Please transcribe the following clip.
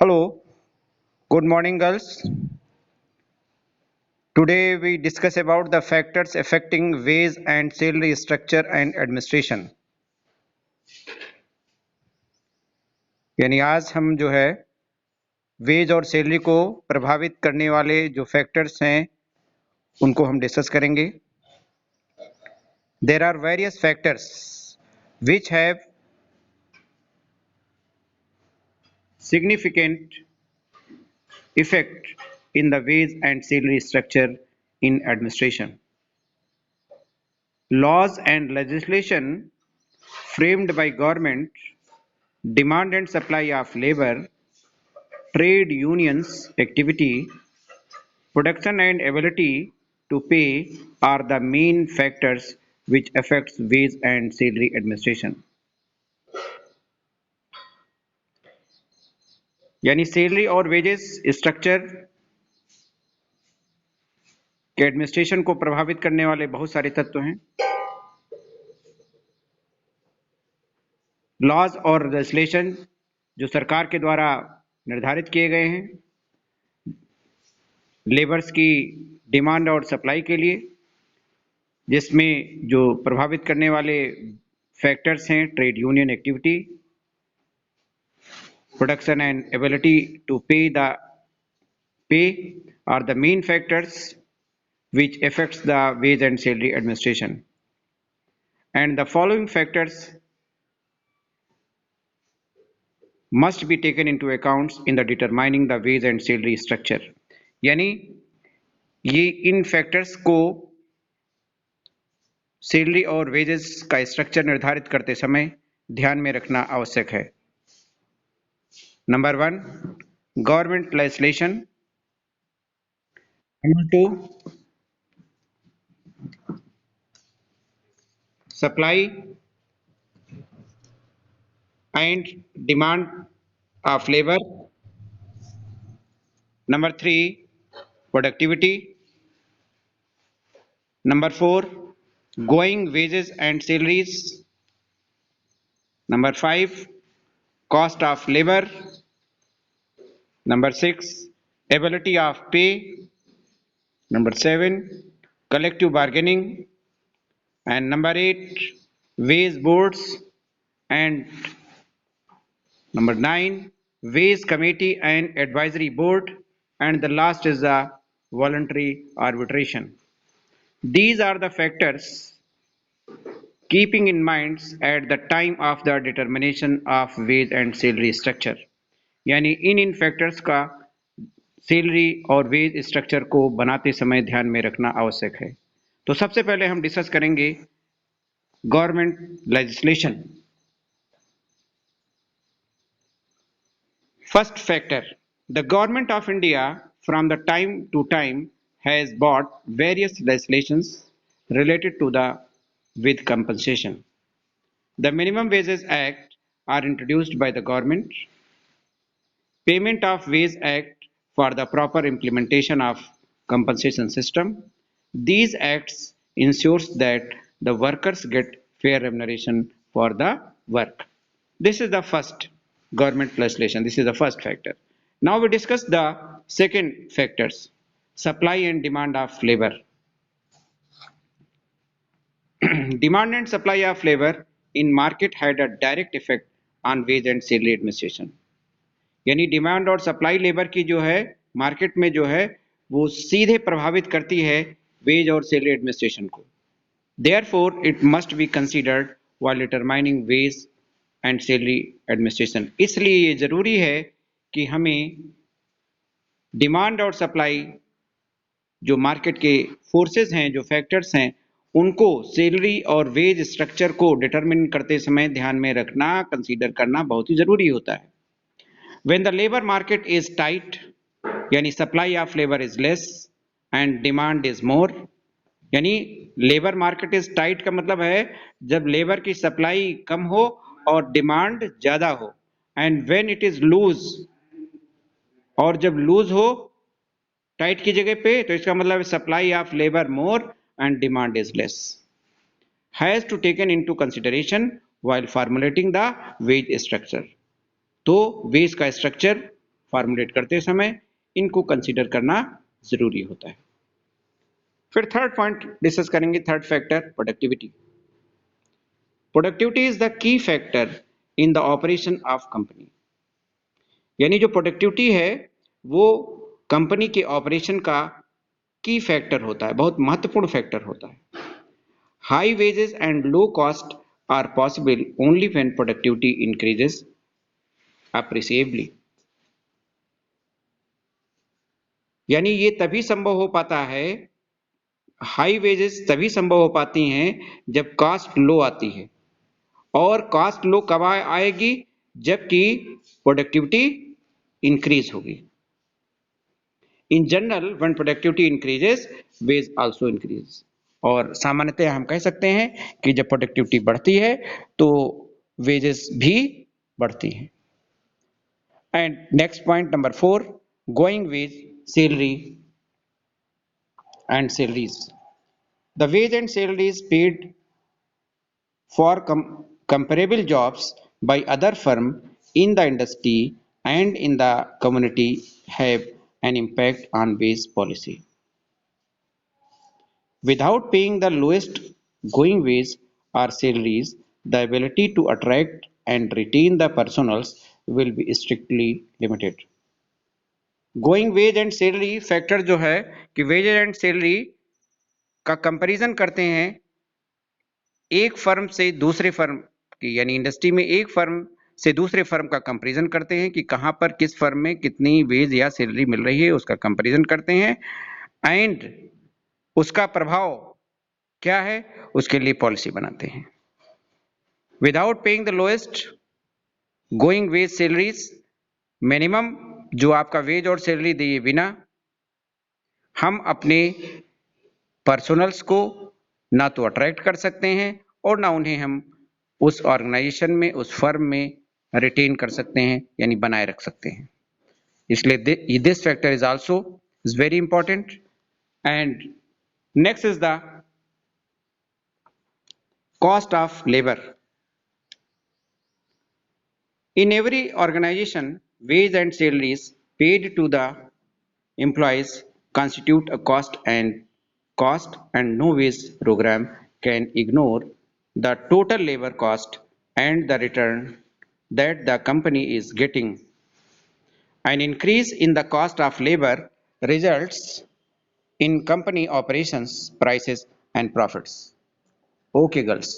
Hello, good morning, girls. Today we discuss about the factors affecting wage and salary structure and administration. यानी आज हम जो है veg और सैलरी को प्रभावित करने वाले जो फैक्टर्स हैं उनको हम डिस्कस करेंगे. There are various factors which have significant effect in the wage and salary structure in administration. Laws and legislation framed by government, demand and supply of labor, trade unions activity, production and ability to pay are the main factors which affects wage and salary administration. यानी salary और wages structure के administration को प्रभावित करने वाले बहुत सारे तत्व हैं. लॉज और लेजिस्लेशन जो सरकार के द्वारा निर्धारित किए गए हैं लेबर्स की डिमांड और सप्लाई के लिए, जिसमें जो प्रभावित करने वाले फैक्टर्स हैं trade union activity, production and ability to pay are the main factors which affects the wage and salary administration, and the following factors must be taken into account in the determining the wage and salary structure. यानी ये इन factors को salary और wages का structure निर्धारित करते समय ध्यान में रखना आवश्यक है. Number 1, government legislation. Number 2, supply and demand of labor. Number 3, productivity. Number 4, going wages and salaries. Number 5, cost of labor. Number 6, ability of pay. Number 7, collective bargaining. And number 8, wage boards. And number 9, wage committee and advisory board. And the last is the voluntary arbitration. These are the factors keeping in mind at the time of the determination of wage and salary structure. यानी इन factors का salary और veg structure को बनाते समय ध्यान में रखना आवश्यक है. तो सबसे पहले हम डिस्कस करेंगे government legislation. First factor, the government of India from the time to time has brought various legislations related to the with compensation. The Minimum Wages Act are introduced by the government. Payment of Wage Act for the proper implementation of compensation system. These acts ensures that the workers get fair remuneration for the work. This is the first government legislation. This is the first factor. Now we discuss the second factors, supply and demand of labor. Demand and supply of labor in market had a direct effect on wage and salary administration. यानी demand और supply labour की जो है market में जो है वो सीधे प्रभावित करती है वेज और सैलरी एडमिनिस्ट्रेशन को. Therefore, it must be considered while determining wage and salary administration. इसलिए ये जरूरी है कि हमें डिमांड और सप्लाई जो मार्केट के फोर्सेस हैं, जो फैक्टर्स हैं, उनको सैलरी और वेज स्ट्रक्चर को डिटरमिन करते समय ध्यान में रखना, कंसीडर करना बहुत ही जरूरी होता है. When the labor market is tight, यानी supply of labor is less and demand is more. यानी लेबर मार्केट इज टाइट का मतलब है जब लेबर की सप्लाई कम हो और डिमांड ज्यादा हो. And when it is loose, और जब लूज हो टाइट की जगह पे, तो इसका मतलब supply of labour more and demand is less. Has to taken into consideration while formulating the wage structure. तो वेज का स्ट्रक्चर फॉर्मुलेट करते समय इनको कंसीडर करना जरूरी होता है। फिर थर्ड पॉइंट डिस्कस करेंगे, third factor productivity. Productivity is the key factor in the operation of company. यानी जो प्रोडक्टिविटी है वो कंपनी के ऑपरेशन का की फैक्टर होता है, बहुत महत्वपूर्ण फैक्टर होता है। High wages and low cost are possible only when productivity increases appreciably. यानी ये तभी संभव हो पाता है, हाई वेजेस तभी संभव हो पाती हैं जब कॉस्ट लो आती है, और कॉस्ट लो कब आएगी, जबकि प्रोडक्टिविटी इंक्रीज होगी। In general when productivity increases wage also increase. और सामान्यतः हम कह सकते हैं कि जब प्रोडक्टिविटी बढ़ती है तो वेजेस भी बढ़ती हैं। And next point number 4, going wage, salary and salaries. The wage and salaries paid for comparable jobs by other firms in the industry and in the community have an impact on wage policy. Without paying the lowest going wage or salaries, the ability to attract and retain the personnel will be strictly limited. Going wage and salary factor जो है कि wage and salary का comparison करते हैं एक firm से दूसरे firm की, यानी इंडस्ट्री में एक फर्म से दूसरे फर्म का कंपैरिजन करते हैं कि कहां पर किस फर्म में कितनी वेज या सैलरी मिल रही है, उसका कंपैरिजन करते हैं एंड उसका प्रभाव क्या है उसके लिए पॉलिसी बनाते हैं। Without paying the lowest going wage salaries, minimum जो आपका वेज और सैलरी दिए बिना हम अपने पर्सनल्स को ना तो अट्रैक्ट कर सकते हैं और ना उन्हें हम उस ऑर्गेनाइजेशन में, उस फर्म में रिटेन कर सकते हैं, यानी बनाए रख सकते हैं। इसलिए this factor is also is very important. And next is the cost of labour. In every organization, wage and salaries paid to the employees constitute a cost, and no wage program can ignore the total labor cost and the return that the company is getting. An increase in the cost of labor results in company operations, prices and profits. Okay girls.